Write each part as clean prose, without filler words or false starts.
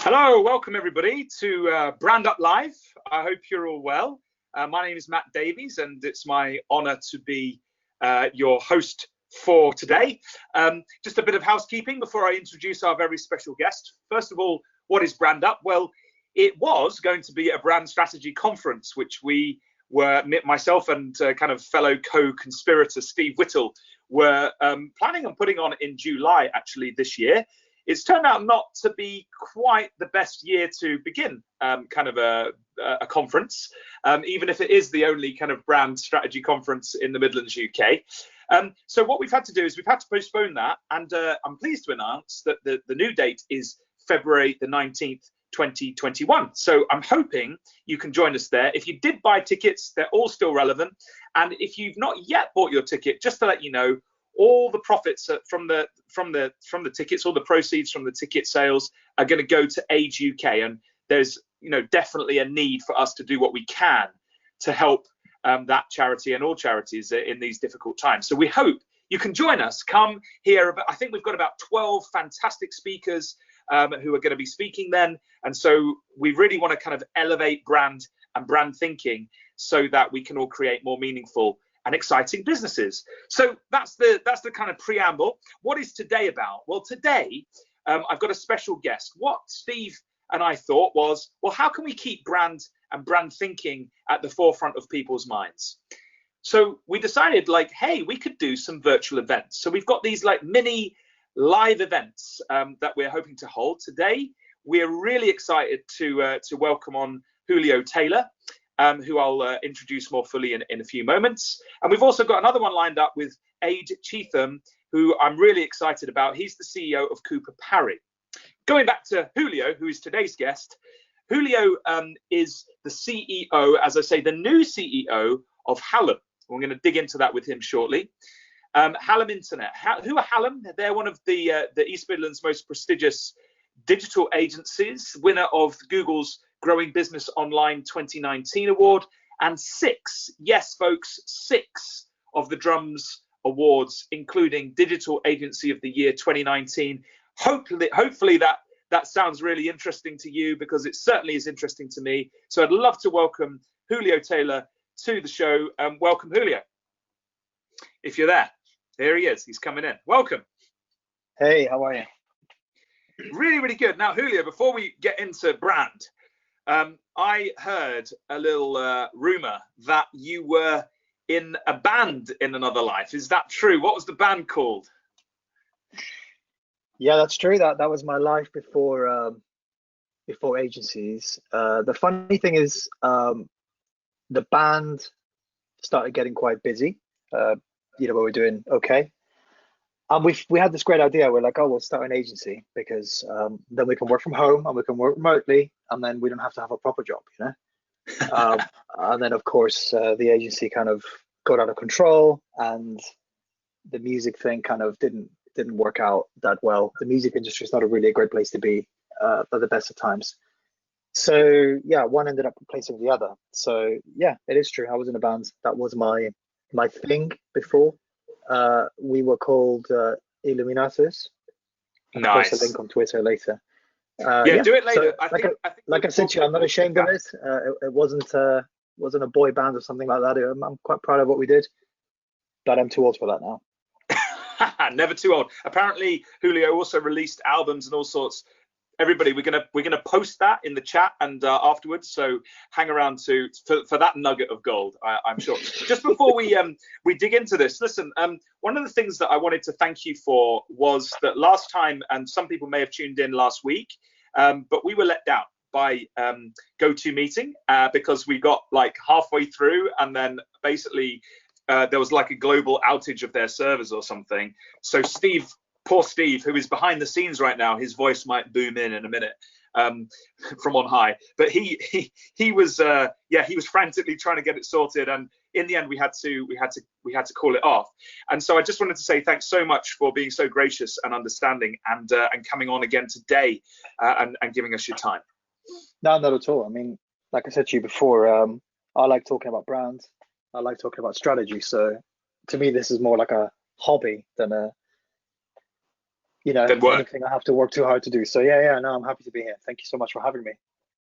Hello, welcome everybody to BrandUP Live. I hope you're all well. My name is Matt Davies, and it's my honor to be your host for today. Just a bit of housekeeping before I introduce our very special guest. First of all, what is BrandUP? Well, it was going to be a brand strategy conference, which we were, myself and kind of fellow co-conspirator Steve Whittle, were planning on putting on in July, actually, this year. It's turned out not to be quite the best year to begin kind of a conference, even if it is the only kind of brand strategy conference in the Midlands, UK. So what we've had to do is we've had to postpone that, and I'm pleased to announce that the new date is February the 19th, 2021. So I'm hoping you can join us there. If you did buy tickets, they're all still relevant. And if you've not yet bought your ticket, just to let you know, all the profits from the tickets, all the proceeds from the ticket sales are going to go to Age UK, and there's definitely a need for us to do what we can to help that charity and all charities in these difficult times. So we hope you can join us. Come here. I think we've got about 12 fantastic speakers who are going to be speaking then, and so we really want to kind of elevate brand and brand thinking so that we can all create more meaningful and exciting businesses. So that's the kind of preamble. What is today about? Well, today I've got a special guest. What Steve and I thought was, well, how can we keep brand and brand thinking at the forefront of people's minds? So we decided, like, hey, we could do some virtual events. So we've got these like mini live events that we're hoping to hold today. We're really excited to welcome on Julio Taylor, who I'll introduce more fully in a few moments. And we've also got another one lined up with Aid Cheetham, who I'm really excited about. He's the CEO of Cooper Parry. Going back to Julio, who is today's guest, Julio is the CEO, as I say, the new CEO of Hallam. We're going to dig into that with him shortly. Hallam Internet. Who are Hallam? They're one of the East Midlands' most prestigious digital agencies, winner of Google's Growing Business Online 2019 award, and 6, yes folks, 6 of the Drums awards, including Digital Agency of the Year 2019. Hopefully that sounds really interesting to you, because it certainly is interesting to me. So I'd love to welcome Julio Taylor to the show. Welcome, Julio. If you're there, there he is. He's coming in. Welcome. Hey, how are you? Really, really good. Now, Julio, before we get into brand, I heard a little rumor that you were in a band in another life. Is that true? What was the band called? Yeah, that's true. That was my life before agencies. The funny thing is, the band started getting quite busy. We were doing okay. And we had this great idea. We're like, oh, we'll start an agency, because then we can work from home and we can work remotely, and then we don't have to have a proper job, and then of course the agency kind of got out of control, and the music thing kind of didn't work out that well. The music industry is not really a great place to be at the best of times. So yeah, one ended up replacing the other. So yeah, it is true. I was in a band. That was my thing before. We were called Illuminatus. Nice. I'll post a link on Twitter later. Yeah, do it later. So, like I said to you, I'm not ashamed of it. It wasn't a boy band or something like that. I'm quite proud of what we did, but I'm too old for that now. Never too old. Apparently, Julio also released albums and all sorts. Everybody, we're gonna post that in the chat and afterwards. So hang around for that nugget of gold. I'm sure. Just before we dig into this, listen. One of the things that I wanted to thank you for was that last time, and some people may have tuned in last week, but we were let down by GoToMeeting because we got like halfway through, and then basically there was like a global outage of their servers or something. So poor Steve, who is behind the scenes right now, his voice might boom in a minute from on high. But he was frantically trying to get it sorted, and in the end we had to call it off. And so I just wanted to say thanks so much for being so gracious and understanding, and coming on again today and giving us your time. No, not at all. I mean, like I said to you before, I like talking about brands. I like talking about strategy. So to me, this is more like a hobby than than work. anything I have to work too hard to do. So yeah, no, I'm happy to be here. Thank you so much for having me.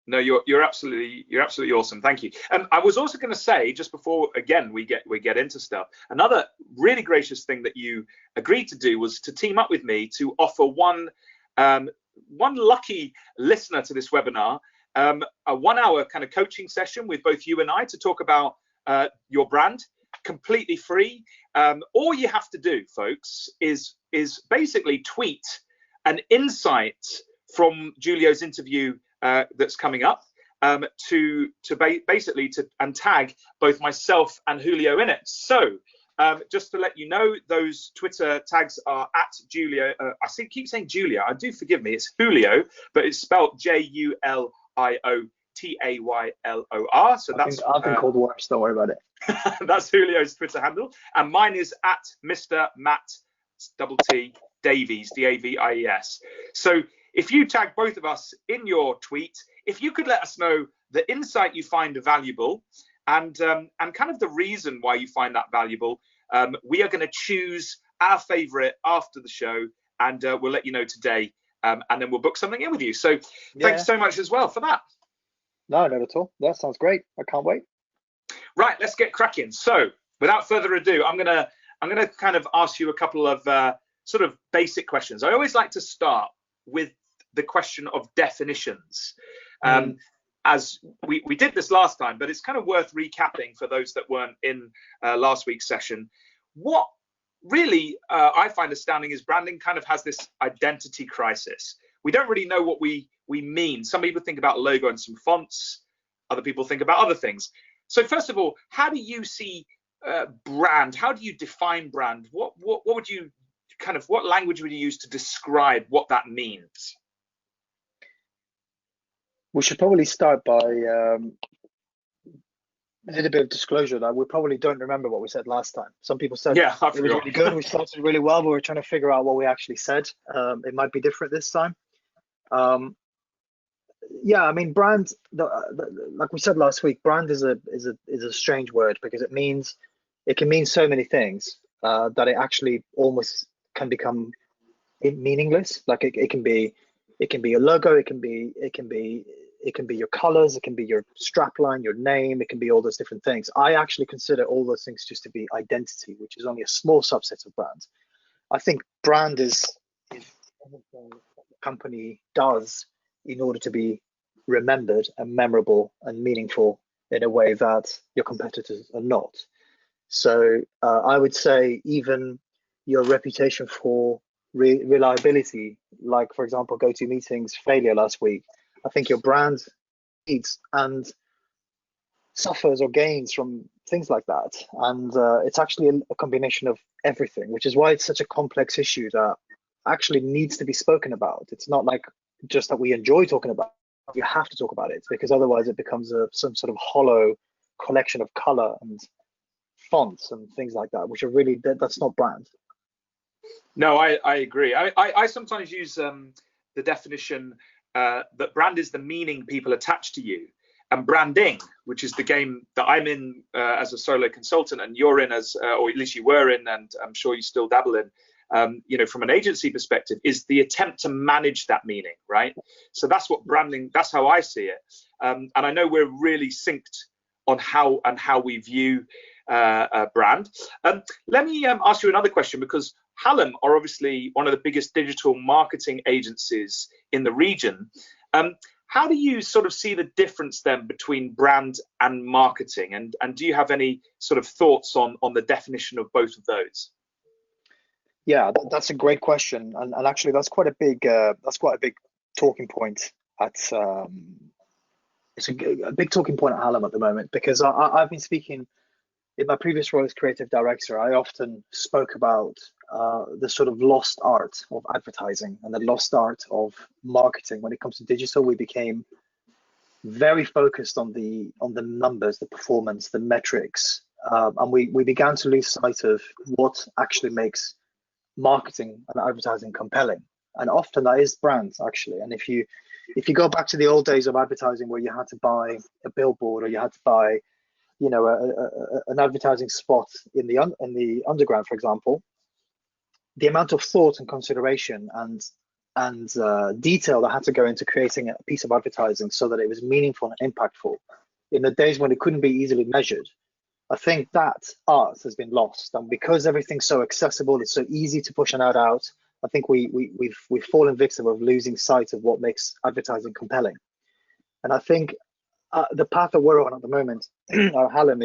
No, you're absolutely awesome. Thank you. I was also going to say, just before again we get into stuff, another really gracious thing that you agreed to do was to team up with me to offer one lucky listener to this webinar a 1 hour kind of coaching session with both you and I to talk about your brand, completely free. All you have to do, folks, is basically tweet an insight from Julio's interview that's coming up and tag both myself and Julio in it. So just to let you know, those Twitter tags are at Julio. Keep saying Julio. I do, forgive me. It's Julio, but it's spelled Juliotaylor. So I've been called worse. Don't worry about it. That's Julio's Twitter handle, and mine is at Mr. Matt Davies, Davies. So if you tag both of us in your tweet, if you could let us know the insight you find valuable and kind of the reason why you find that valuable, we are going to choose our favorite after the show, and we'll let you know today, and then we'll book something in with you. So thanks so much as well for that. No, not at all. That sounds great. I can't wait. Right, let's get cracking. So without further ado, I'm gonna kind of ask you a couple of sort of basic questions. I always like to start with the question of definitions. As we did this last time, but it's kind of worth recapping for those that weren't in last week's session. What really I find astounding is branding kind of has this identity crisis. We don't really know what we mean. Some people think about a logo and some fonts. Other people think about other things. So first of all, how do you see brand? How do you define brand? What would you what language would you use to describe what that means? We should probably start by a little bit of disclosure that we probably don't remember what we said last time. Some people said it was really good. We started really well, but we're trying to figure out what we actually said. It might be different this time. Yeah, I mean, brand. Like we said last week, brand is a strange word because it can mean so many things that it actually almost can become meaningless. Like it can be your logo, it can be your colors, it can be your strapline, your name, it can be all those different things. I actually consider all those things just to be identity, which is only a small subset of brand. I think brand is everything a company does in order to be remembered and memorable and meaningful in a way that your competitors are not. So I would say even your reputation for reliability, like for example, GoToMeeting's failure last week, I think your brand needs and suffers or gains from things like that. And it's actually a combination of everything, which is why it's such a complex issue that actually needs to be spoken about. It's not like just that we enjoy talking about it. You have to talk about it because otherwise it becomes some sort of hollow collection of color and fonts and things like that, which are really, that's not brand. No, I agree. I sometimes use the definition that brand is the meaning people attach to you, and branding, which is the game that I'm in as a solo consultant, and you're in as, or at least you were in, and I'm sure you still dabble in, from an agency perspective, is the attempt to manage that meaning, right? So that's what branding, that's how I see it. And I know we're really synced on how we view brand. Let me ask you another question, because Hallam are obviously one of the biggest digital marketing agencies in the region. How do you sort of see the difference then between brand and marketing? And do you have any sort of thoughts on the definition of both of those? Yeah, that's a great question, and actually that's quite a big talking point at it's a big talking point at Hallam at the moment, because I've been speaking in my previous role as creative director. I often spoke about the sort of lost art of advertising and the lost art of marketing. When it comes to digital, we became very focused on the numbers, the performance, the metrics, and we began to lose sight of what actually makes marketing and advertising compelling. And often that is brands, actually. And if you go back to the old days of advertising, where you had to buy a billboard or you had to buy, an advertising spot in the underground, for example, the amount of thought and consideration and detail that had to go into creating a piece of advertising so that it was meaningful and impactful in the days when it couldn't be easily measured, I think that art has been lost. And because everything's so accessible, it's so easy to push an ad out, I think we've fallen victim of losing sight of what makes advertising compelling. And I think the path that we're on at the moment, our Hallam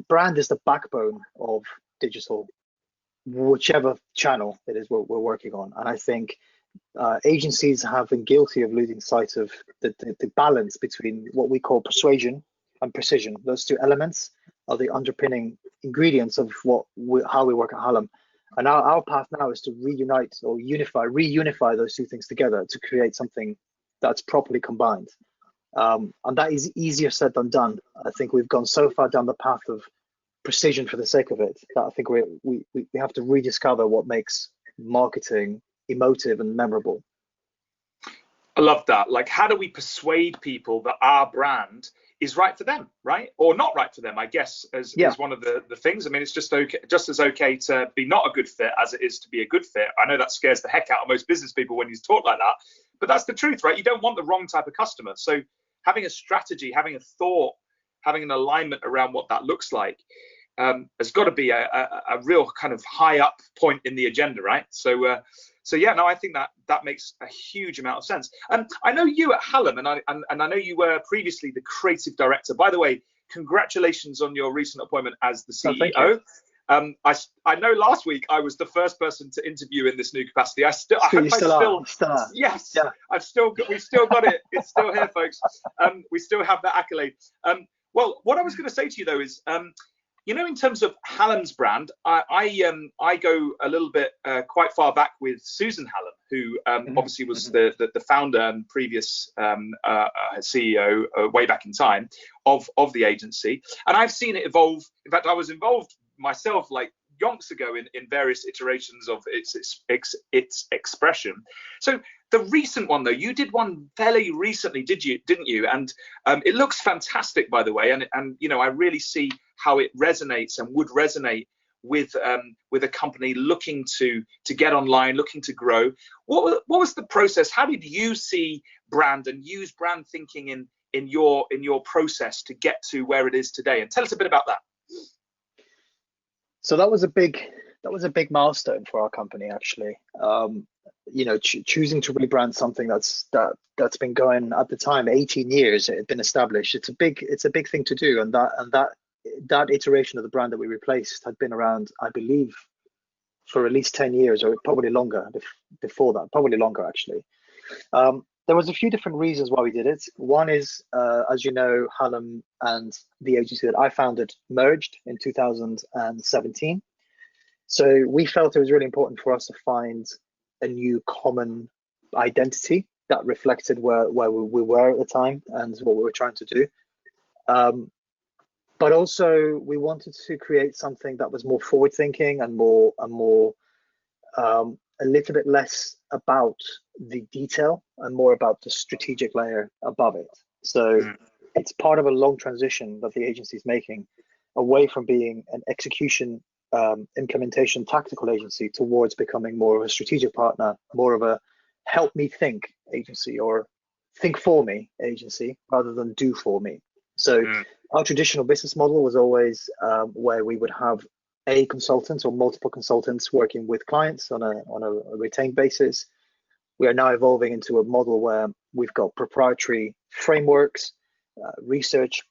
brand is the backbone of digital, whichever channel it is we're working on. And I think agencies have been guilty of losing sight of the balance between what we call persuasion and precision. Those two elements are the underpinning ingredients of how we work at Hallam. And our path now is to reunite or reunify those two things together to create something that's properly combined. And that is easier said than done. I think we've gone so far down the path of precision for the sake of it that I think we have to rediscover what makes marketing emotive and memorable. I love that. Like, how do we persuade people that our brand is right for them, right? Or not right for them, I guess, as one of the things. I mean, it's just as okay to be not a good fit as it is to be a good fit. I know that scares the heck out of most business people when you talk like that, but that's the truth, right? You don't want the wrong type of customer. So having a strategy, having a thought, having an alignment around what that looks like has got to be a real kind of high up point in the agenda, right? So yeah, no, I think that makes a huge amount of sense. I know you at Hallam, and I know you were previously the creative director. By the way, congratulations on your recent appointment as the CEO. Oh, thank you. I know last week I was the first person to interview in this new capacity. I hope yes, yeah. We've still got it. It's still here, folks. We still have that accolade. Well, what I was going to say to you though is, you know, in terms of Hallam's brand, I go a little bit quite far back with Susan Hallam, who obviously was the founder and previous CEO way back in time of the agency, and I've seen it evolve. In fact, I was involved myself like yonks ago in various iterations of its expression. So the recent one though, you did one fairly recently, didn't you? And it looks fantastic, by the way, and you know, I really see how it resonates and would resonate with a company looking to get online, looking to grow. What was the process? How did you see brand and use brand thinking in your process to get to where it is today? And tell us a bit about that. So that was a big milestone for our company, actually. You know, choosing to rebrand something that's been going at the time 18 years. It had been established. It's a big thing to do, and that iteration of the brand that we replaced had been around, I believe, for at least 10 years, or probably longer before that, probably longer actually. There was a few different reasons why we did it. One is, as you know, Hallam and the agency that I founded merged in 2017. So we felt it was really important for us to find a new common identity that reflected where we were at the time and what we were trying to do. But also we wanted to create something that was more forward thinking and a little bit less about the detail and more about the strategic layer above it. So it's part of a long transition that the agency is making away from being an execution, implementation, tactical agency towards becoming more of a strategic partner, more of a help me think agency or think for me agency rather than do for me. So our traditional business model was always where we would have a consultant or multiple consultants working with clients on a retained basis. We are now evolving into a model where we've got proprietary frameworks,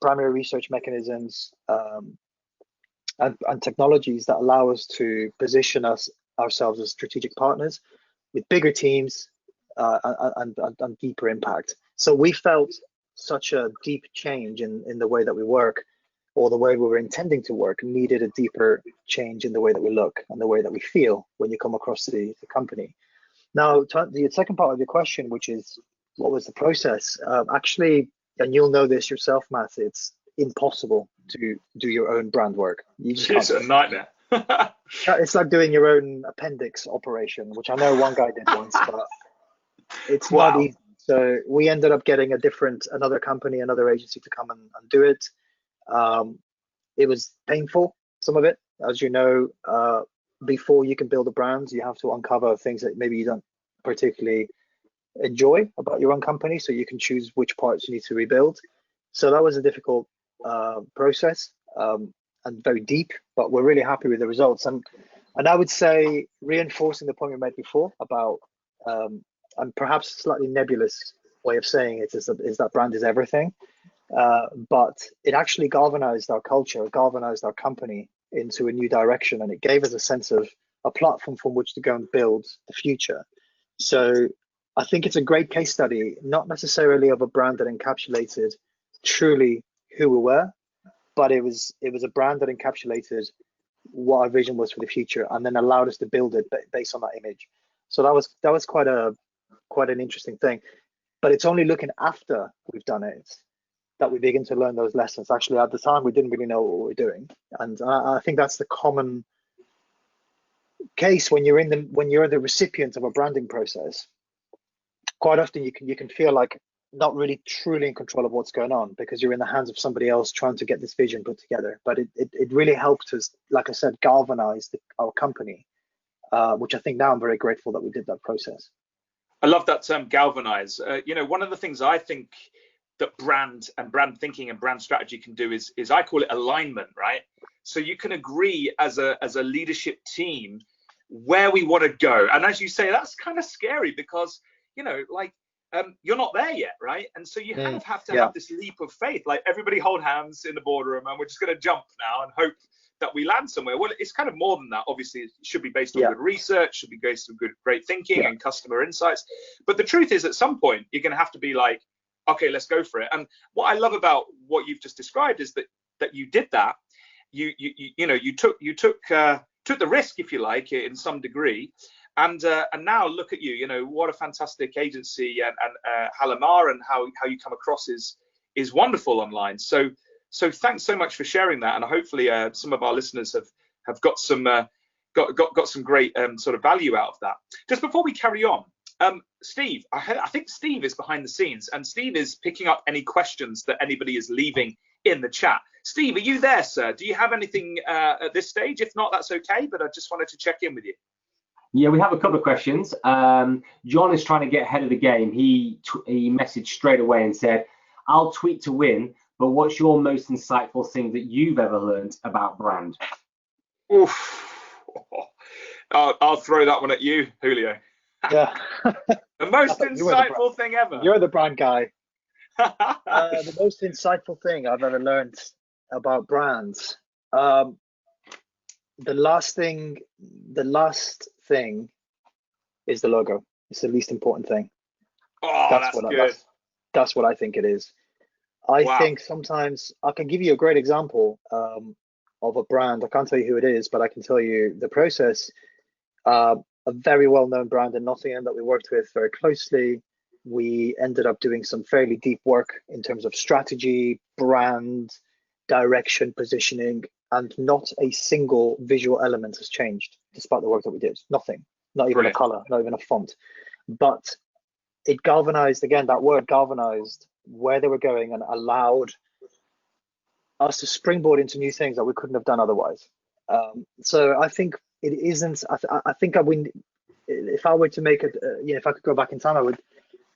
primary research mechanisms, and technologies that allow us to position ourselves as strategic partners with bigger teams and deeper impact. So we felt such a deep change in the way that we work, or the way we were intending to work, needed a deeper change in the way that we look and the way that we feel when you come across the company. Now, the second part of your question, which is what was the process? Actually, and you'll know this yourself, Matt, it's impossible to do your own brand work. It's a nightmare. It's like doing your own appendix operation, which I know one guy did once, but it's not easy. So we ended up getting another company, another agency to come and do it. It was painful, some of it, as you know. before you can build a brand, you have to uncover things that maybe you don't particularly enjoy about your own company, so you can choose which parts you need to rebuild. So that was a difficult process, and very deep, but we're really happy with the results. And I would say, reinforcing the point we made before about, and perhaps a slightly nebulous way of saying it, is that brand is everything. But it actually galvanized our culture, galvanized our company into a new direction, and it gave us a sense of a platform from which to go and build the future. So I think it's a great case study, not necessarily of a brand that encapsulated truly who we were, but it was a brand that encapsulated what our vision was for the future, and then allowed us to build it based on that image. So that was quite an interesting thing. But it's only looking after we've done it that we begin to learn those lessons. Actually, at the time, we didn't really know what we were doing, and I think that's the common case when you're the recipient of a branding process. Quite often, you can feel like not really truly in control of what's going on, because you're in the hands of somebody else trying to get this vision put together. But it really helped us, like I said, galvanize our company, which I think now I'm very grateful that we did that process. I love that term, galvanize. One of the things I think that brand thinking and brand strategy can do is I call it alignment, right? So you can agree as a leadership team where we want to go. And as you say, that's kind of scary, because, you're not there yet, right? And so you kind of have to have this leap of faith, like everybody hold hands in the boardroom and we're just going to jump now and hope that we land somewhere. Well, it's kind of more than that. Obviously, it should be based on good research, should be based on great thinking and customer insights. But the truth is, at some point, you're going to have to be like, okay, let's go for it. And what I love about what you've just described is that you did that. You took the risk, if you like, in some degree. And now look at you, what a fantastic agency, and Halimar, and how you come across is wonderful online. So thanks so much for sharing that, and hopefully some of our listeners have got some got some great sort of value out of that. Just before we carry on, Steve, I think Steve is behind the scenes, and Steve is picking up any questions that anybody is leaving in the chat. Steve, are you there, sir? Do you have anything at this stage? If not, that's okay, but I just wanted to check in with you. Yeah, we have a couple of questions. John is trying to get ahead of the game. He messaged straight away and said, I'll tweet to win, but what's your most insightful thing that you've ever learned about brand? Oof. I'll throw that one at you, Julio. Yeah. The most insightful thing ever. You're the brand guy. The most insightful thing I've ever learned about brands. The last thing is the logo. It's the least important thing. Oh, that's good. That's what I think it is. I think sometimes I can give you a great example of a brand. I can't tell you who it is, but I can tell you the process. A very well-known brand in Nottingham that we worked with very closely. We ended up doing some fairly deep work in terms of strategy, brand, direction, positioning, and not a single visual element has changed despite the work that we did. Nothing, not even a color, not even a font. But it galvanized, again, that word galvanized where they were going, and allowed us to springboard into new things that we couldn't have done otherwise. So I think it isn't, I think I would, if I were to make it, if I could go back in time, I would,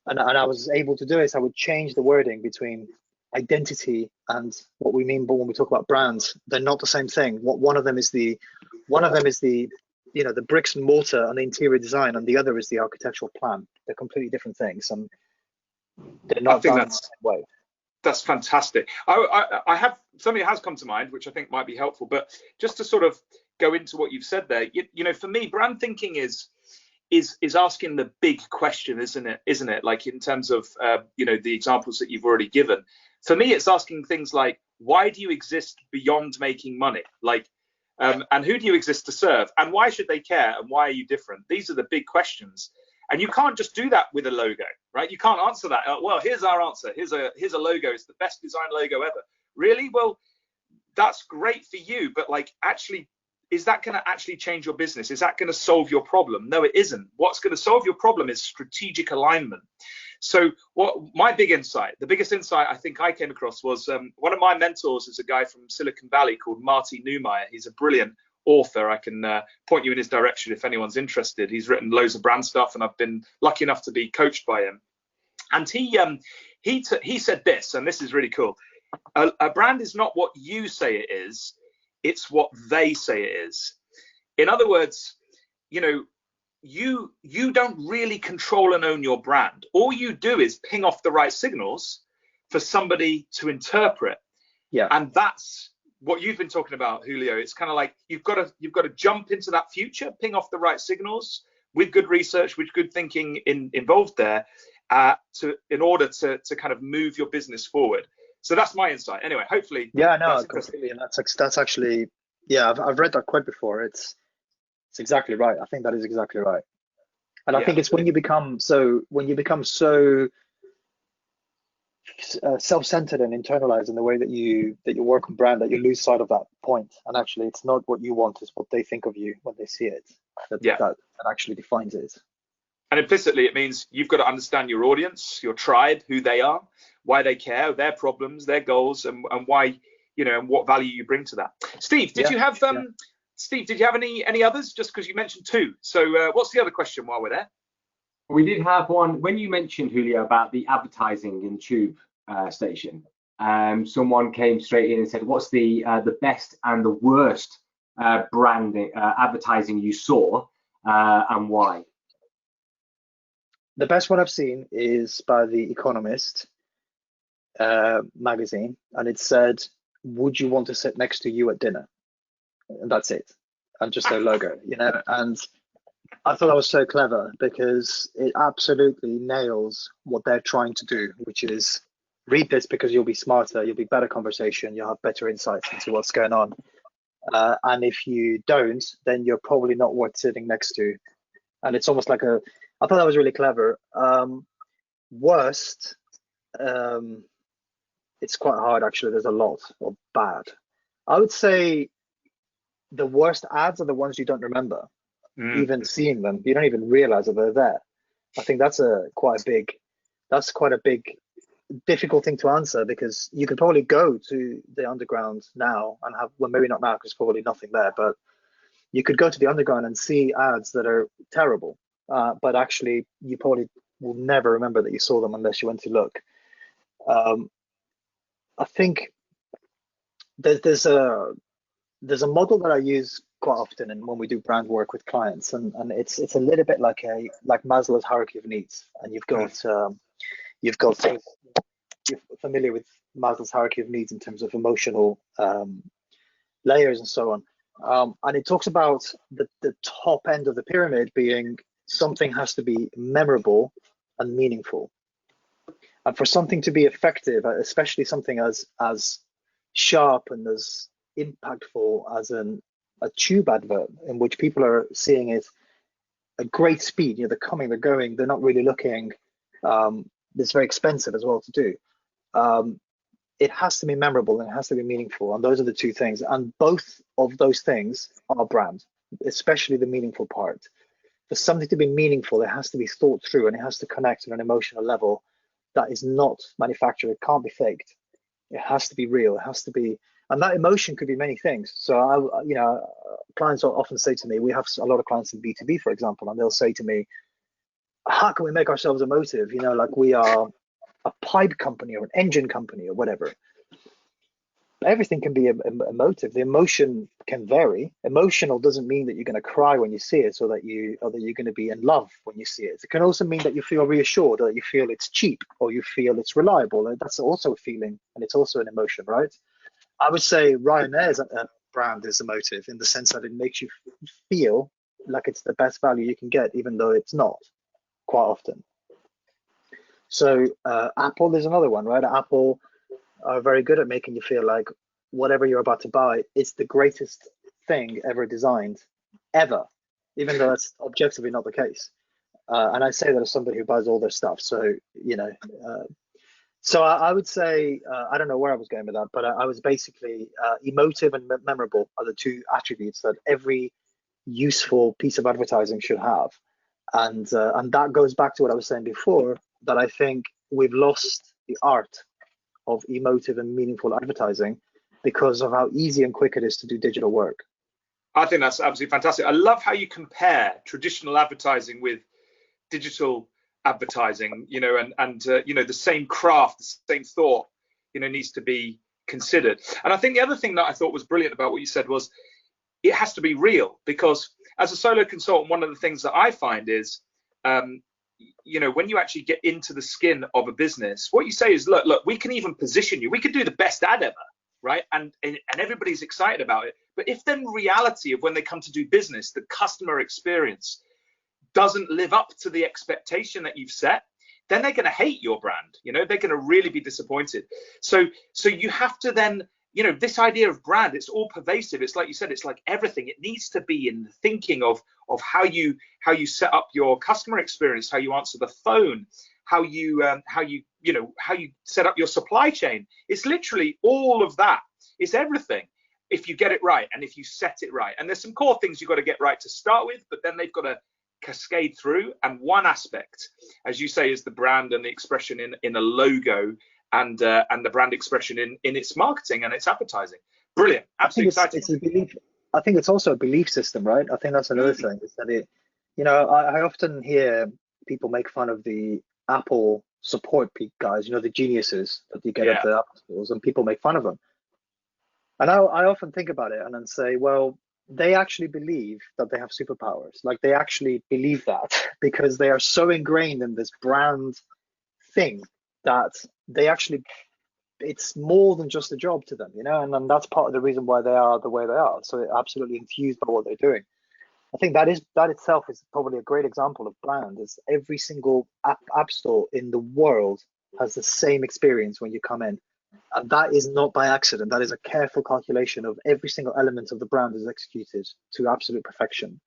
and I was able to do it, I would change the wording between identity and what we mean when we talk about brands. They're not the same thing. One of them is the the bricks and mortar and the interior design, and the other is the architectural plan. They're completely different things, and they're not done in the same way. That's fantastic. I have something that has come to mind, which I think might be helpful, but just to sort of go into what you've said there, for me, brand thinking is asking the big question, isn't it? Like in terms of the examples that you've already given. For me, it's asking things like, why do you exist beyond making money? Like, and who do you exist to serve? And why should they care? And why are you different? These are the big questions. And you can't just do that with a logo, right? You can't answer that. Well, here's our answer. Here's a logo. It's the best design logo ever. Really? Well, that's great for you, but like, actually, is that going to actually change your business? Is that going to solve your problem? No, it isn't. What's going to solve your problem is strategic alignment. So the biggest insight I think I came across was one of my mentors is a guy from Silicon Valley called Marty Neumeier. He's a brilliant author. I can point you in his direction if anyone's interested. He's written loads of brand stuff, and I've been lucky enough to be coached by him. And he said this, and this is really cool. A brand is not what you say it is, it's what they say it is. In other words, you know, you don't really control and own your brand. All you do is ping off the right signals for somebody to interpret. Yeah. And that's what you've been talking about, Julio. It's kind of like you've got to jump into that future, ping off the right signals with good research, with good thinking involved there, in order to kind of move your business forward. So that's my insight. Anyway, hopefully. Yeah, no, completely. And that's actually, yeah, I've read that quote before. It's exactly right. I think that is exactly right. And I think it's when you become so self-centered and internalized in the way that you work on brand, that you lose sight of that point. And actually, it's not what you want, it's what they think of you when they see it. That actually defines it. And implicitly, it means you've got to understand your audience, your tribe, who they are, why they care, their problems, their goals, and why, you know, and what value you bring to that. Steve, did you have Steve, did you have any others? Just because you mentioned two. So what's the other question while we're there? We did have one when you mentioned, Julio, about the advertising in Tube station. Someone came straight in and said, "What's the best and the worst branding advertising you saw, and why?" The best one I've seen is by The Economist magazine, and it said, "Would you want to sit next to you at dinner?" And that's it, and just their logo, you know. And I thought that was so clever because it absolutely nails what they're trying to do, which is read this because you'll be smarter, you'll be better conversation, you'll have better insights into what's going on. And if you don't, then you're probably not worth sitting next to. And it's almost like I thought that was really clever. Worst, it's quite hard actually. There's a lot of bad. I would say the worst ads are the ones you don't remember. Even seeing them, you don't even realize that they're there. I think that's quite a big difficult thing to answer, because you could probably go to the underground now and have, well, maybe not now because probably nothing there, but you could go to the underground and see ads that are terrible, but actually you probably will never remember that you saw them unless you went to look. I think there's a model that I use quite often, and when we do brand work with clients, and it's a little bit like Maslow's hierarchy of needs. And you're familiar with Maslow's hierarchy of needs in terms of emotional layers and so on. And it talks about the top end of the pyramid being something has to be memorable and meaningful. And for something to be effective, especially something as sharp and as impactful as a tube advert, in which people are seeing it at great speed, you know, they're coming, they're going, they're not really looking. It's very expensive as well to do. It has to be memorable and it has to be meaningful, and those are the two things. And both of those things are brand, especially the meaningful part. For something to be meaningful, it has to be thought through, and it has to connect on an emotional level that is not manufactured. It can't be faked. It has to be real. It has to be. And that emotion could be many things. So, clients often say to me, we have a lot of clients in B2B, for example, and they'll say to me, how can we make ourselves emotive? You know, like we are a pipe company or an engine company or whatever. Everything can be emotive. The emotion can vary. Emotional doesn't mean that you're going to cry when you see it, or that you're going to be in love when you see it. It can also mean that you feel reassured, or that you feel it's cheap, or you feel it's reliable. And that's also a feeling, and it's also an emotion, right? I would say Ryanair's brand is emotive in the sense that it makes you feel like it's the best value you can get, even though it's not quite often. So Apple is another one, right? Apple are very good at making you feel like whatever you're about to buy is the greatest thing ever designed, ever, even though that's objectively not the case. And I say that as somebody who buys all their stuff. So, you know, so I would say, I don't know where I was going with that, but I was basically emotive and memorable are the two attributes that every useful piece of advertising should have. And that goes back to what I was saying before, that I think we've lost the art of emotive and meaningful advertising because of how easy and quick it is to do digital work. I think that's absolutely fantastic. I love how you compare traditional advertising with digital advertising, you know, and you know, the same craft, the same thought, you know, needs to be considered. And I think the other thing that I thought was brilliant about what you said was it has to be real, because as a solo consultant, one of the things that I find is, you know, when you actually get into the skin of a business, what you say is, look, we can even position you. We could do the best ad ever, right? And everybody's excited about it. But if then reality of when they come to do business, the customer experience doesn't live up to the expectation that you've set, then they're going to hate your brand. You know, they're going to really be disappointed. So you have to then, you know, this idea of brand, it's all pervasive. It's like you said, it's like everything. It needs to be in the thinking of how you set up your customer experience, how you answer the phone, how you set up your supply chain. It's literally all of that. It's everything if you get it right and if you set it right. And there's some core things you've got to get right to start with, but then they've got to cascade through. And one aspect, as you say, is the brand and the expression in a logo, and the brand expression in its marketing and its advertising. Brilliant, absolutely exciting. It's a belief. I think it's also a belief system, right? I think that's another thing, is that it, you know, I often hear people make fun of the Apple support guys, you know, the geniuses that you get at the Apple stores, and people make fun of them. And I often think about it and then say, well, they actually believe that they have superpowers. Like, they actually believe that because they are so ingrained in this brand thing that they actually, it's more than just a job to them, you know, and that's part of the reason why they are the way they are. So they're absolutely enthused by what they're doing. I think that itself is probably a great example of brand. Is every single app store in the world has the same experience when you come in. And that is not by accident. That is a careful calculation of every single element of the brand is executed to absolute perfection.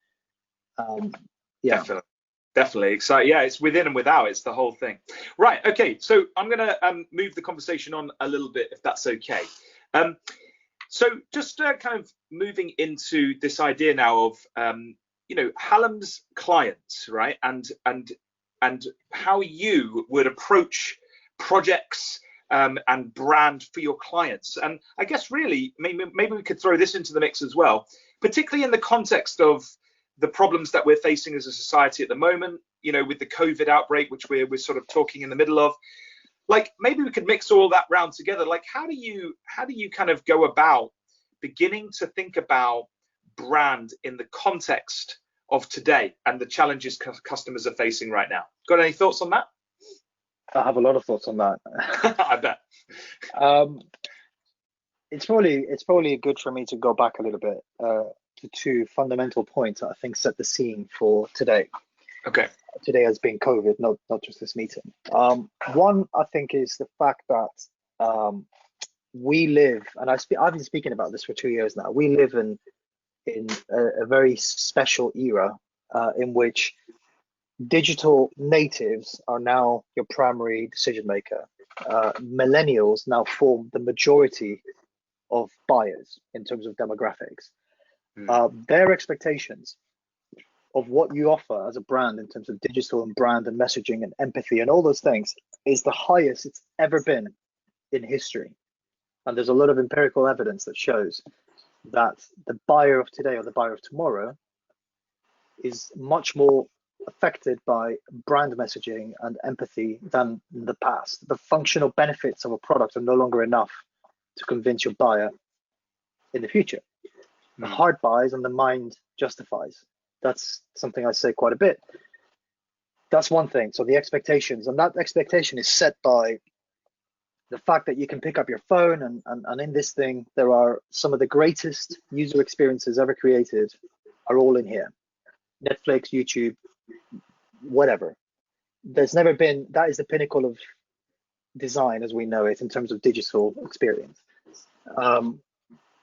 Yeah. Definitely exciting. Yeah, it's within and without. It's the whole thing. Right. Okay. So I'm going to move the conversation on a little bit, if that's okay. So just kind of moving into this idea now of, you know, Hallam's clients, right? And how you would approach projects and brand for your clients. And I guess really, maybe we could throw this into the mix as well, particularly in the context of the problems that we're facing as a society at the moment, you know, with the COVID outbreak, which we're sort of talking in the middle of. Like, maybe we could mix all that round together. Like, how do you kind of go about beginning to think about brand in the context of today and the challenges customers are facing right now? Got any thoughts on that? I have a lot of thoughts on that. I bet. It's probably good for me to go back a little bit to two fundamental points that I think set the scene for today. Okay. Today has been COVID, not just this meeting. One, I think, is the fact that we live, and I've been speaking about this for 2 years now. We live in a very special era in which digital natives are now your primary decision maker. Millennials now form the majority of buyers in terms of demographics. Their expectations of what you offer as a brand in terms of digital and brand and messaging and empathy and all those things is the highest it's ever been in history. And there's a lot of empirical evidence that shows that the buyer of today or the buyer of tomorrow is much more affected by brand messaging and empathy than in the past. The functional benefits of a product are no longer enough to convince your buyer in the future. The heart buys and the mind justifies. That's something I say quite a bit. That's one thing. So the expectations, and that expectation is set by the fact that you can pick up your phone and in this thing, there are some of the greatest user experiences ever created are all in here. Netflix, YouTube, whatever. There's never been, that is the pinnacle of design as we know it in terms of digital experience.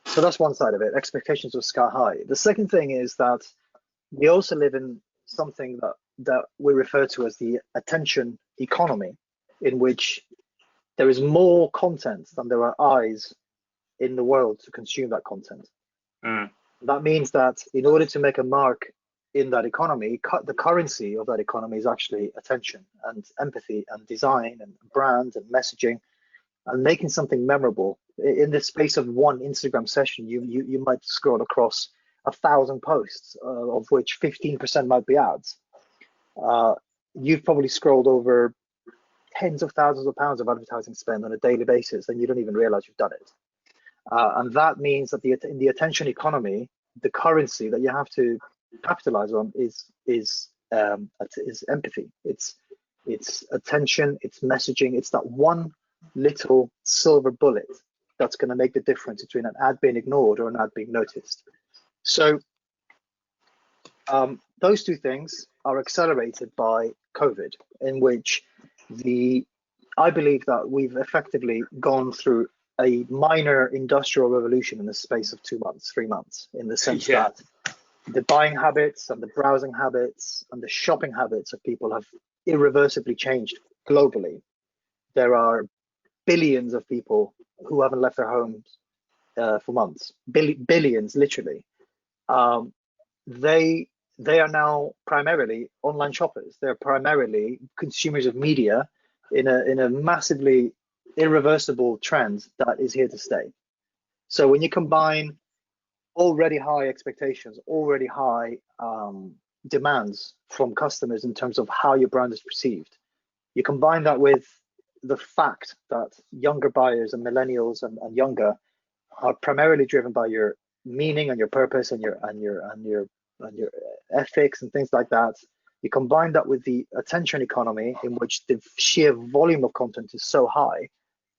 So that's one side of it. Expectations are sky high. The second thing is that we also live in something that we refer to as the attention economy, in which there is more content than there are eyes in the world to consume that content. That means that in order to make a mark in that economy, the currency of that economy is actually attention and empathy and design and brand and messaging and making something memorable. In the space of one Instagram session, you might scroll across 1,000 posts, of which 15% might be ads, you've probably scrolled over tens of thousands of pounds of advertising spend on a daily basis, and you don't even realize you've done it. And that means that in the attention economy, the currency that you have to capitalize on is empathy. It's attention, it's messaging. It's that one little silver bullet that's going to make the difference between an ad being ignored or an ad being noticed. So those two things are accelerated by COVID, in which I believe that we've effectively gone through a minor industrial revolution in the space of 2 months, 3 months, in the sense that the buying habits and the browsing habits and the shopping habits of people have irreversibly changed globally. There are billions of people who haven't left their homes for months, billions, literally. They are now primarily online shoppers. They're primarily consumers of media in a massively irreversible trend that is here to stay. So when you combine already high expectations, already high demands from customers in terms of how your brand is perceived, you combine that with the fact that younger buyers and millennials and younger are primarily driven by your meaning and your purpose and your ethics and things like that. You combine that with the attention economy, in which the sheer volume of content is so high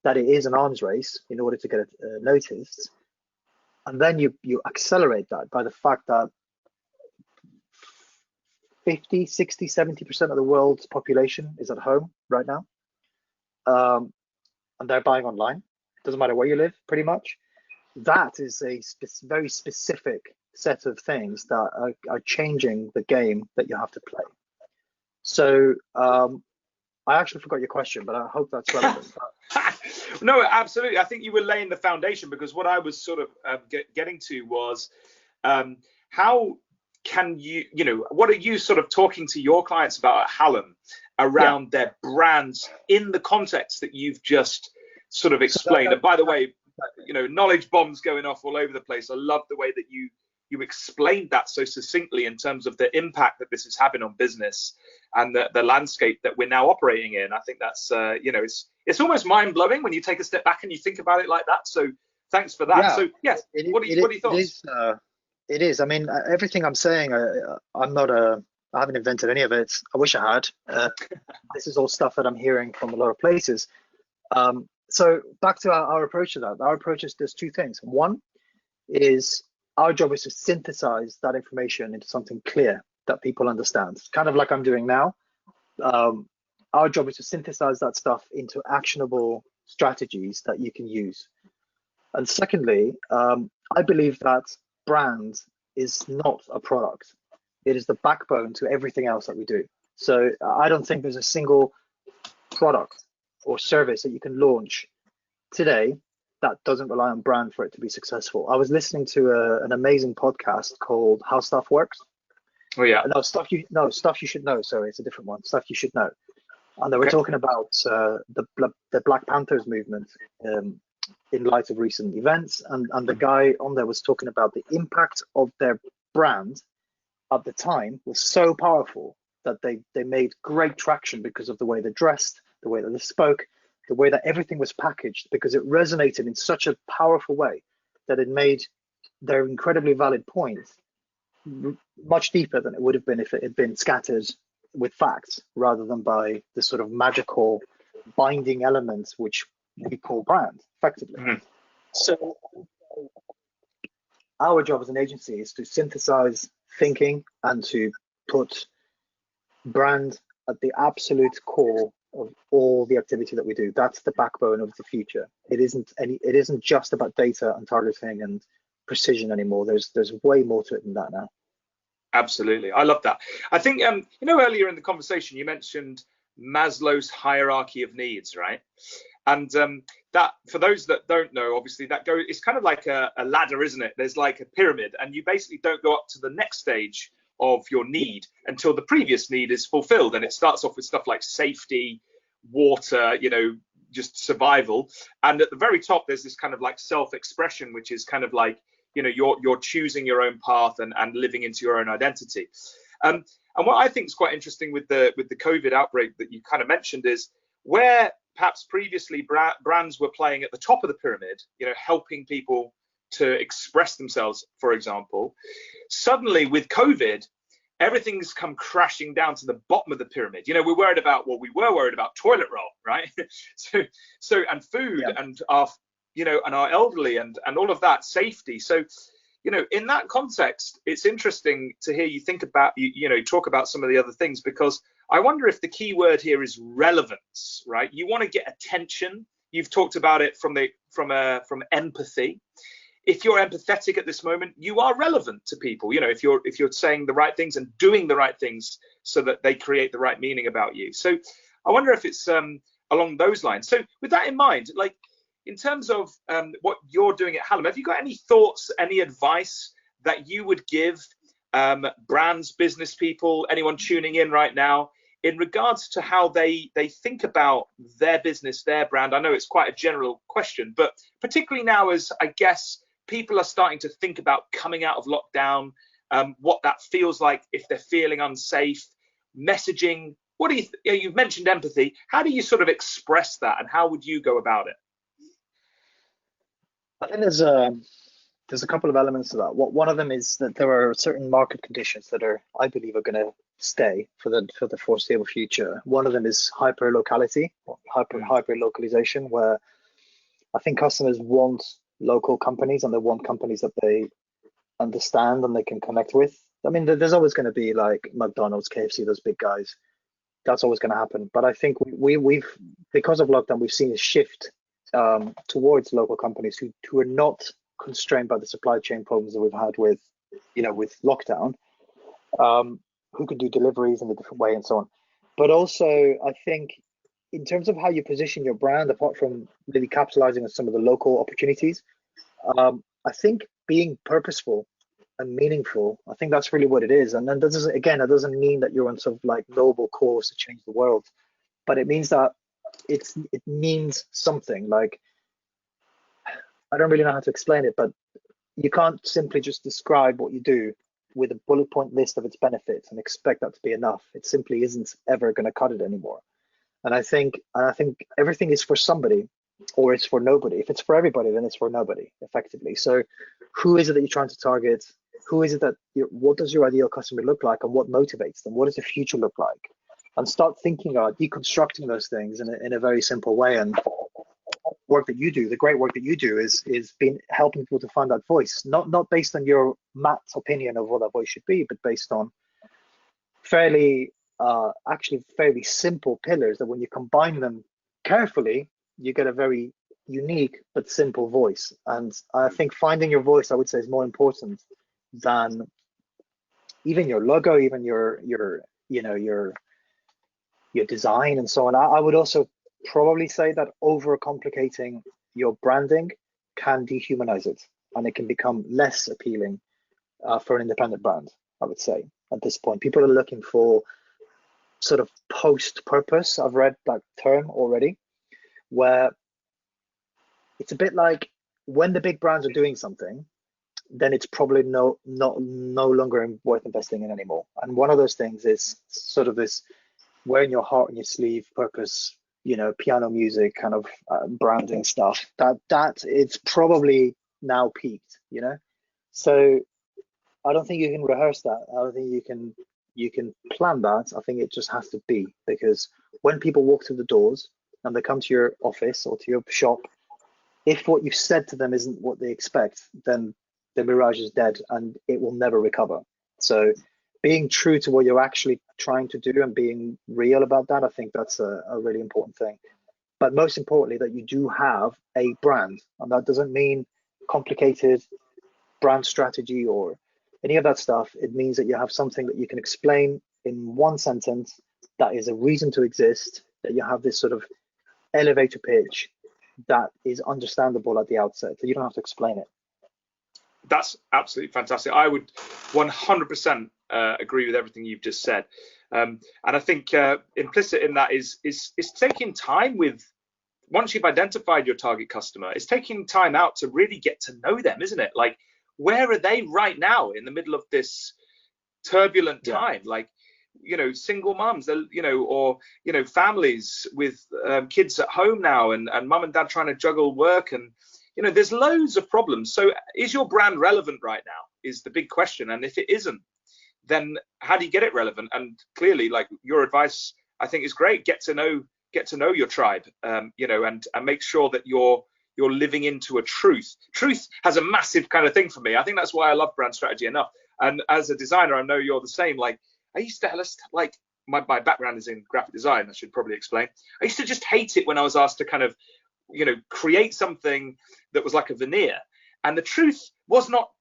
that it is an arms race in order to get it noticed. And then you accelerate that by the fact that 50, 60, 70% of the world's population is at home right now. And they're buying online. Doesn't matter where you live, pretty much. That is a very specific set of things that are changing the game that you have to play. So I actually forgot your question, but I hope that's relevant. No, absolutely. I think you were laying the foundation, because what I was sort of getting to was how can what are you sort of talking to your clients about at Hallam around their brands in the context that you've just sort of explained? And by the way, knowledge bombs going off all over the place. I love the way that you explained that so succinctly in terms of the impact that this is having on business and the landscape that we're now operating in. I think that's it's almost mind-blowing when you take a step back and you think about it like that. So thanks for that. Yeah, so yes, what are your thoughts? It is. I mean, everything I'm saying, I haven't invented any of it. I wish I had. This is all stuff that I'm hearing from a lot of places. So back to our approach to that. Our approach is there's two things. One is our job is to synthesize that information into something clear that people understand. Kind of like I'm doing now. Our job is to synthesize that stuff into actionable strategies that you can use. And secondly, I believe that brand is not a product. It is the backbone to everything else that we do. So I don't think there's a single product or service that you can launch today that doesn't rely on brand for it to be successful. I was listening to an amazing podcast called How Stuff Works. Oh yeah. Stuff you should know. Sorry, it's a different one. Stuff you should know. And they were talking about the Black Panthers movement in light of recent events, and the guy on there was talking about the impact of their brand at the time was so powerful that they made great traction because of the way they dressed, the way that they spoke, the way that everything was packaged, because it resonated in such a powerful way that it made their incredibly valid point much deeper than it would have been if it had been scattered with facts rather than by the sort of magical binding elements which we call brand, effectively. Mm-hmm. So our job as an agency is to synthesize thinking and to put brand at the absolute core of all the activity that we do. That's the backbone of the future. It isn't just about data and targeting and precision anymore. There's way more to it than that now. Absolutely. I love that. I think, earlier in the conversation, you mentioned Maslow's hierarchy of needs, right? And that, for those that don't know, obviously it's kind of like a ladder, isn't it? There's like a pyramid, and you basically don't go up to the next stage of your need until the previous need is fulfilled. And it starts off with stuff like safety, water, just survival. And at the very top, there's this kind of like self-expression, which is kind of like, you know, you're choosing your own path and living into your own identity. And what I think is quite interesting with the COVID outbreak that you kind of mentioned is where perhaps previously brands were playing at the top of the pyramid, you know, helping people to express themselves, for example. Suddenly with COVID, everything's come crashing down to the bottom of the pyramid. You know, we were worried about toilet roll, right? so and food, yeah, and our, you know, and our elderly and all of that, safety. So, you know, in that context, it's interesting to hear you think about, you know, talk about some of the other things, because I wonder if the key word here is relevance, right? You want to get attention. You've talked about it from empathy. If you're empathetic at this moment, you are relevant to people. You know, if you're saying the right things and doing the right things so that they create the right meaning about you. So I wonder if it's along those lines. So with that in mind, like in terms of what you're doing at Hallam, have you got any thoughts, any advice that you would give brands, business people, anyone tuning in right now, in regards to how they think about their business, their brand? I know it's quite a general question, but particularly now as I guess people are starting to think about coming out of lockdown, what that feels like if they're feeling unsafe, messaging. What do you've mentioned empathy. How do you sort of express that, and how would you go about it? I think there's a couple of elements to that. One of them is that there are certain market conditions that I believe are going to stay for the foreseeable future. One of them is hyper locality, or hyper localization, where I think customers want local companies, and they want companies that they understand and they can connect with. I mean, there's always going to be like McDonald's, KFC, those big guys. That's always going to happen. But I think we've because of lockdown, we've seen a shift towards local companies who are not constrained by the supply chain problems that we've had with lockdown, who can do deliveries in a different way and so on. But also, I think in terms of how you position your brand, apart from really capitalizing on some of the local opportunities, I think being purposeful and meaningful, I think that's really what it is. And then it doesn't mean that you're on some like noble course to change the world, but it means that it means something. Like, I don't really know how to explain it, but you can't simply just describe what you do with a bullet point list of its benefits and expect that to be enough. It simply isn't ever going to cut it anymore. And I think everything is for somebody, or it's for nobody. If it's for everybody, then it's for nobody, effectively. So who is it that you're trying to target? Who is it what does your ideal customer look like, and what motivates them? What does the future look like? And start thinking about deconstructing those things in a very simple way. And the great work that you do is been helping people to find that voice, not based on your Matt's opinion of what that voice should be, but based on fairly simple pillars that when you combine them carefully, you get a very unique but simple voice. And I think finding your voice, I would say, is more important than even your logo, even your design and so on. I would also probably say that overcomplicating your branding can dehumanize it, and it can become less appealing for an independent brand, I would say. At this point, people are looking for sort of post-purpose. I've read that term already, where it's a bit like when the big brands are doing something, then it's probably no longer worth investing in anymore. And one of those things is sort of this wearing your heart on your sleeve purpose, piano music kind of branding stuff. That it's probably now peaked, So I don't think you can rehearse that. I don't think you can plan that. I think it just has to be, because when people walk through the doors and they come to your office or to your shop, if what you've said to them isn't what they expect, then the mirage is dead and it will never recover. So being true to what you're actually trying to do and being real about that, I think that's a really important thing. But most importantly, that you do have a brand, and that doesn't mean complicated brand strategy or any of that stuff. It means that you have something that you can explain in one sentence that is a reason to exist, that you have this sort of elevator pitch that is understandable at the outset, so you don't have to explain it. That's absolutely fantastic. I would 100% agree with everything you've just said. And I think implicit in that is taking time with, once you've identified your target customer, it's taking time out to really get to know them, isn't it? Like, where are they right now in the middle of this turbulent time? Like, you know, single moms, you know, or, you know, families with kids at home now, and mum and dad trying to juggle work, and, you know, there's loads of problems. So is your brand relevant right now is the big question. And if it isn't, then how do you get it relevant? And clearly, like, your advice, I think, is great. Get to know your tribe, you know, and make sure that you're living into a truth. Truth has a massive kind of thing for me. I think that's why I love brand strategy enough. And as a designer, I know you're the same. Like, I used to, like, my background is in graphic design, I should probably explain. I used to just hate it when I was asked to kind of, you know, create something that was like a veneer, and the truth was not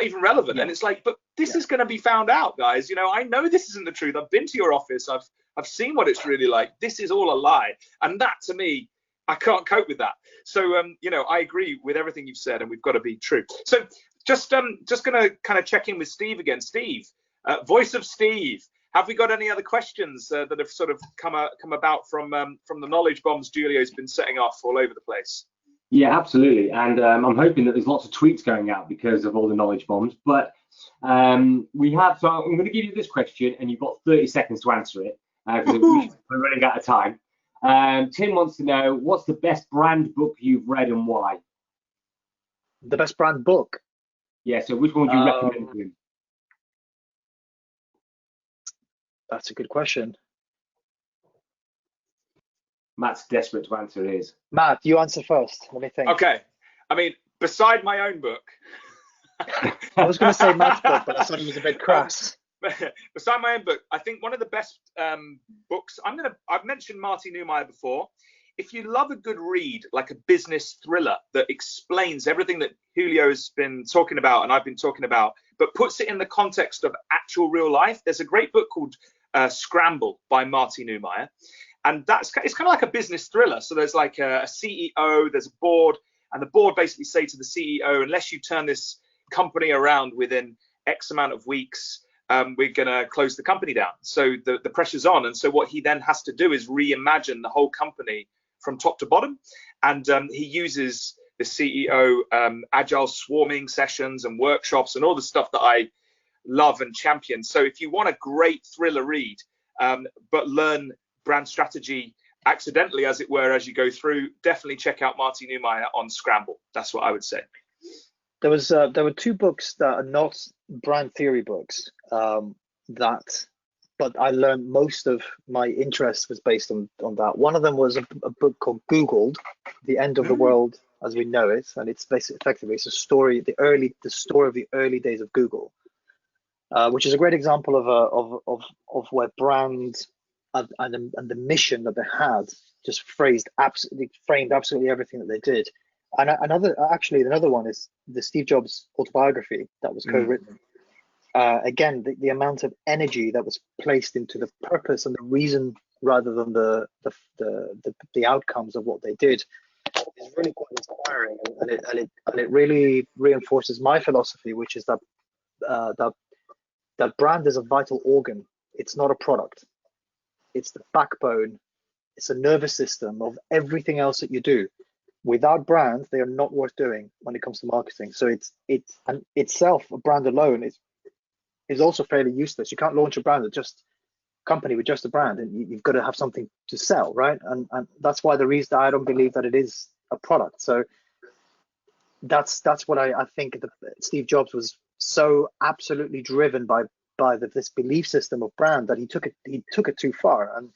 even relevant. And it's like, but this is going to be found out, guys. You know, I know this isn't the truth. I've been to your office. I've seen what it's really like. This is all a lie. And that, to me, I can't cope with that. So, you know, I agree with everything you've said, and we've got to be true. So just going to kind of check in with Steve again. Steve, voice of Steve, have we got any other questions that have sort of come about from the knowledge bombs Julio's been setting off all over the place? Yeah, absolutely. And I'm hoping that there's lots of tweets going out because of all the knowledge bombs. But we have, so I'm going to give you this question, and you've got 30 seconds to answer it because we're running out of time. Tim wants to know, what's the best brand book you've read and why? The best brand book? Yeah, so which one would you recommend to him? That's a good question. Matt's desperate to answer his. Matt, you answer first. Let me think. Okay. I mean, beside my own book. I was going to say Matt's book, but I thought it was a bit crass. Beside my own book, I think one of the best books, I've mentioned Marty Neumeier before. If you love a good read, like a business thriller that explains everything that Julio has been talking about and I've been talking about, but puts it in the context of actual real life, there's a great book called Scramble by Marty Neumeier. And it's kind of like a business thriller. So there's like a CEO, there's a board, and the board basically say to the CEO, unless you turn this company around within X amount of weeks, we're going to close the company down. So the pressure's on. And so what he then has to do is reimagine the whole company from top to bottom. And he uses the CEO agile swarming sessions and workshops and all the stuff that I love and champion. So if you want a great thriller read, but learn brand strategy accidentally, as it were, as you go through, definitely check out Marty Neumeier on Scramble. That's what I would say. There were two books that are not brand theory books but I learned most of my interest was based on that. One of them was a book called Googled, The End of the World as We Know It, and it's basically effectively it's a story, the story of the early days of Google, which is a great example of where brands and the mission that they had just framed absolutely everything that they did. And another one is the Steve Jobs autobiography that was co-written. Again, the amount of energy that was placed into the purpose and the reason rather than the outcomes of what they did is really quite inspiring, and it really reinforces my philosophy, which is that brand is a vital organ. It's not a product. It's the backbone. It's a nervous system of everything else that you do. Without brands, they are not worth doing when it comes to marketing. So it's itself, a brand alone is also fairly useless. You can't launch a brand with just company with just a brand, and you've got to have something to sell, right? And that's why the reason I don't believe that it is a product. So that's what I think that Steve Jobs was so absolutely driven by this belief system of brand that he took it too far and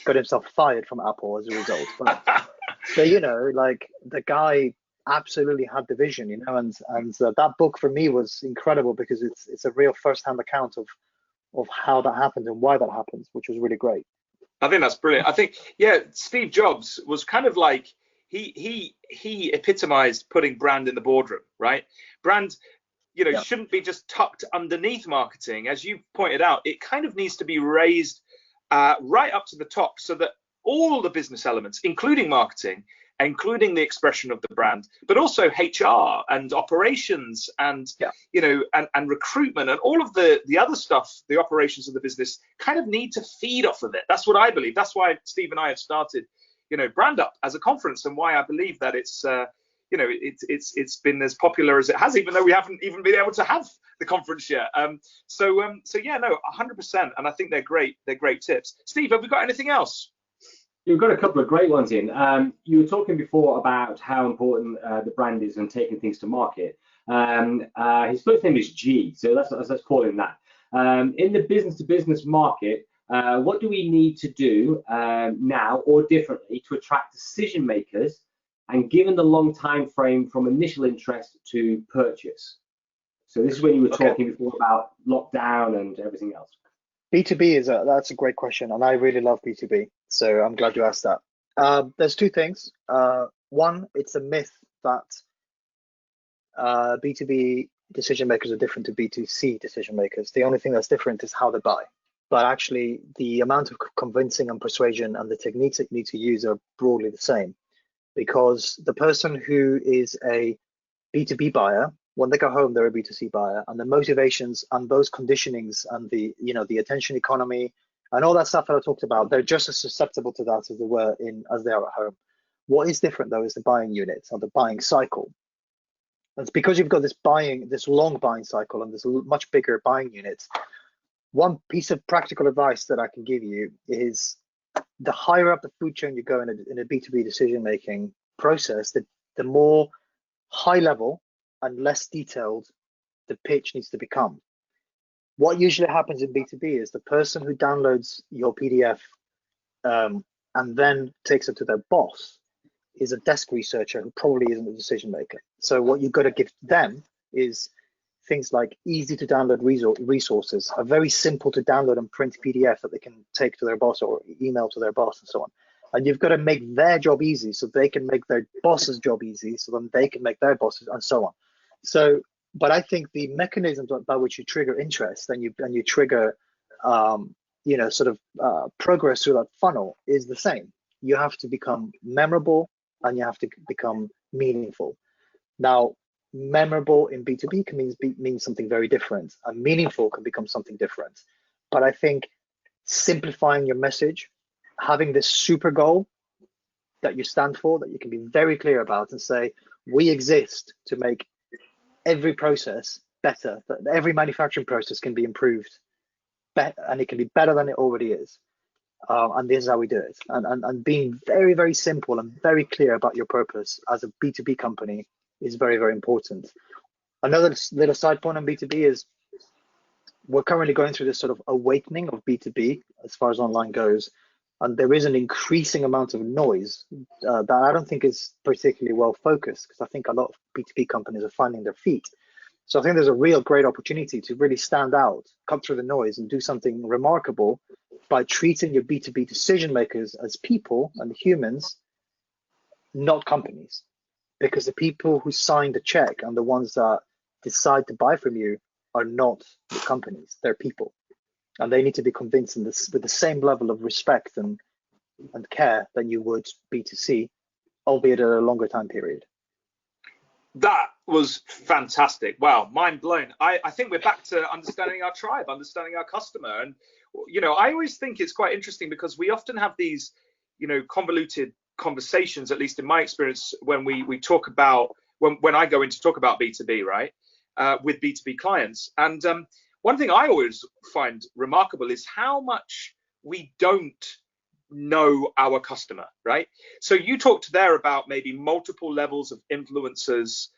got himself fired from Apple as a result. But you know, like, the guy absolutely had the vision, you know, and that book for me was incredible because it's a real first-hand account of how that happened and why that happened, which was really great. I think that's brilliant. I think, yeah, Steve Jobs was kind of like he epitomized putting brand in the boardroom, right? Brand, you know, shouldn't be just tucked underneath marketing. As you pointed out, it kind of needs to be raised right up to the top so that all the business elements, including marketing, including the expression of the brand, but also HR and operations and you know, and recruitment and all of the other stuff, the operations of the business kind of need to feed off of it. That's what I believe. That's why Steve and I have started, you know, BrandUP as a conference, and why I believe that it's it's been as popular as it has, even though we haven't even been able to have the conference yet. So yeah, no, 100%. And I think they're great. They're great tips. Steve, have we got anything else? You've got a couple of great ones in. You were talking before about how important the brand is and taking things to market. His first name is G, so let's call him that. In the business-to-business market, what do we need to do now or differently to attract decision makers, and given the long time frame from initial interest to purchase? So this is when you were talking before about lockdown and everything else. B2B that's a great question, and I really love B2B, so I'm glad you asked that. There's two things. One, it's a myth that B2B decision makers are different to B2C decision makers. The only thing that's different is how they buy. But actually, the amount of convincing and persuasion and the techniques that you need to use are broadly the same, because the person who is a B2B buyer, when they go home, they're a B2C buyer, and the motivations and those conditionings and the attention economy and all that stuff that I talked about, they're just as susceptible to that as they are at home. What is different though is the buying unit or the buying cycle. That's because you've got this long buying cycle and this much bigger buying unit. One piece of practical advice that I can give you is the higher up the food chain you go in a B2B decision-making process, the more high level and less detailed the pitch needs to become. What usually happens in B2B is the person who downloads your PDF and then takes it to their boss is a desk researcher who probably isn't a decision maker. So what you've got to give them is things like easy to download resources, a very simple to download and print PDF that they can take to their boss or email to their boss and so on. And you've got to make their job easy so they can make their boss's job easy, so then they can make their bosses and so on. So, but I think the mechanisms by which you trigger interest and you trigger, progress through that funnel is the same. You have to become memorable and you have to become meaningful. Now, memorable in B2B can mean something very different, and meaningful can become something different. But I think simplifying your message, having this super goal that you stand for, that you can be very clear about and say, we exist to make every process better, that every manufacturing process can be improved and it can be better than it already is. And this is how we do it. And being very, very simple and very clear about your purpose as a B2B company is very, very important. Another little side point on B2B is we're currently going through this sort of awakening of B2B as far as online goes. And there is an increasing amount of noise that I don't think is particularly well focused, because I think a lot of B2B companies are finding their feet. So I think there's a real great opportunity to really stand out, cut through the noise and do something remarkable by treating your B2B decision makers as people and humans, not companies. Because the people who sign the check and the ones that decide to buy from you are not the companies, they're people. And they need to be convinced with the same level of respect and care than you would B2C, albeit at a longer time period. That was fantastic. Wow, mind blown. I think we're back to understanding our tribe, understanding our customer. And, I always think it's quite interesting because we often have these, convoluted conversations, at least in my experience, when we talk about, when I go in to talk about B2B, right, with B2B clients. And one thing I always find remarkable is how much we don't know our customer, right? So you talked there about maybe multiple levels of influencers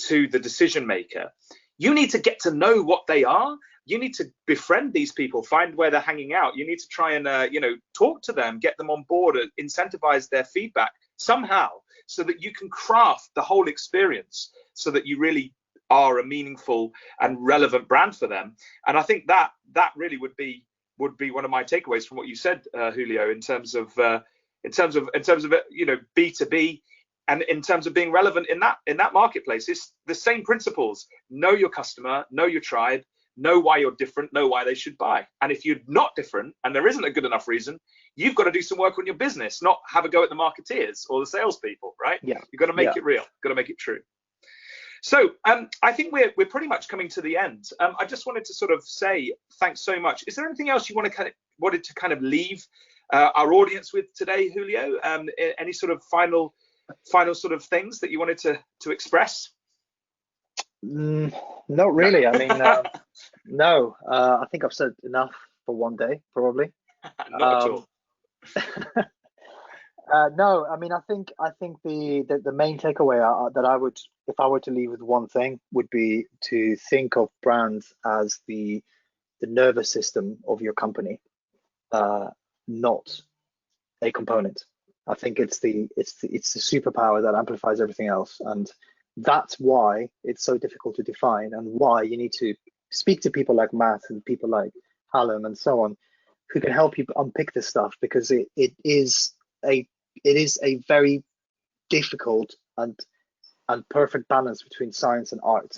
to the decision maker. You need to get to know what they are. You need to befriend these people, find where they're hanging out. You need to try and, talk to them, get them on board, incentivize their feedback somehow so that you can craft the whole experience so that you really are a meaningful and relevant brand for them. And I think that really would be one of my takeaways from what you said, Julio, in terms of B2B, and in terms of being relevant in that marketplace. It's the same principles. Know your customer, know your tribe, know why you're different, know why they should buy. And if you're not different and there isn't a good enough reason, you've got to do some work on your business, not have a go at the marketeers or the salespeople, right? Yeah. You've got to make it real, got to make it true. So I think we're pretty much coming to the end. I just wanted to sort of say thanks so much. Is there anything else you wanted to kind of leave our audience with today, Julio? Any sort of final final sort of things that you wanted to express? Not really. I mean, no. I think I've said enough for one day, probably. Not at all. No, I mean, I think the main takeaway that I would, if I were to leave with one thing, would be to think of brands as the nervous system of your company, not a component. I think it's the superpower that amplifies everything else, and that's why it's so difficult to define, and why you need to speak to people like Matt and people like Hallam and so on, who can help you unpick this stuff, because it is a very difficult and perfect balance between science and art.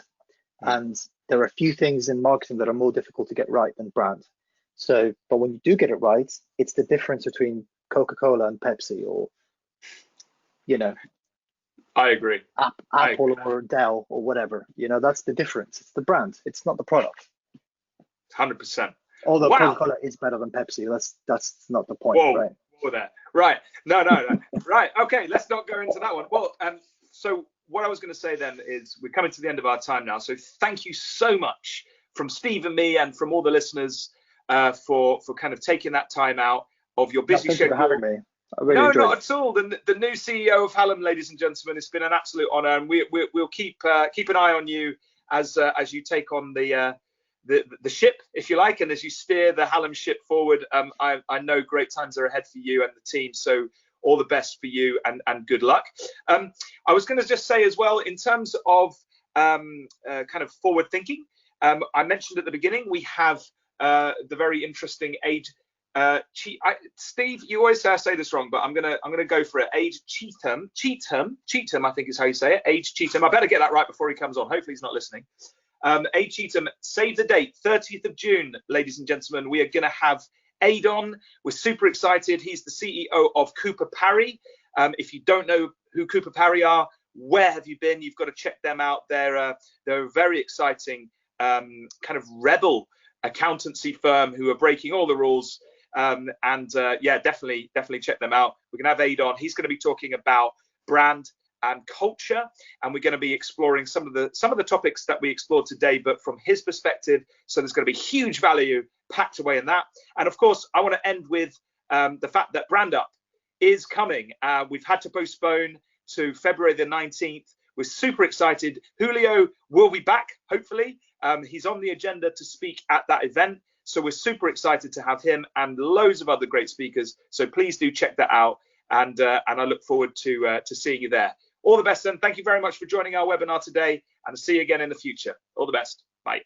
And there are a few things in marketing that are more difficult to get right than brand. So, but when you do get it right, it's the difference between Coca-Cola and Pepsi, or, you know, I agree. Apple or Dell or whatever. You know, that's the difference. It's the brand. It's not the product. 100%. Although Coca-Cola is better than Pepsi. That's not the point, Whoa, right? Whoa there. Right. No. Right. Okay. Let's not go into that one. Well, so what I was going to say then is we're coming to the end of our time now. So thank you so much from Steve and me, and from all the listeners, for kind of taking that time out of your busy schedule. Thank you for having me. I really No, enjoyed not it. at all. The new CEO of Hallam, ladies and gentlemen, it's been an absolute honour, and we'll keep an eye on you as you take on the ship, if you like, and as you steer the Hallam ship forward. I know great times are ahead for you and the team, so all the best for you, and good luck. I was going to just say as well, in terms of kind of forward thinking, I mentioned at the beginning we have the very interesting age. Steve, you always say I say this wrong, but I'm gonna go for it. Age Cheatham, I think is how you say it. Age Cheatham. I better get that right before he comes on. Hopefully he's not listening. Age Cheatham, save the date, 30th of June, ladies and gentlemen. We are gonna have Aid on. We're super excited. He's the CEO of Cooper Parry. If you don't know who Cooper Parry are, where have you been? You've got to check them out. They're a very exciting kind of rebel accountancy firm who are breaking all the rules. Yeah, definitely check them out. We're gonna have Aid on. He's going to be talking about brand and culture, and we're going to be exploring some of the topics that we explored today, but from his perspective. So there's going to be huge value packed away in that. And of course, I want to end with the fact that BrandUP is coming. We've had to postpone to February the 19th. We're super excited. Julio will be back, hopefully. He's on the agenda to speak at that event. So we're super excited to have him and loads of other great speakers. So please do check that out. And I look forward to seeing you there. All the best, then. Thank you very much for joining our webinar today, and see you again in the future. All the best. Bye.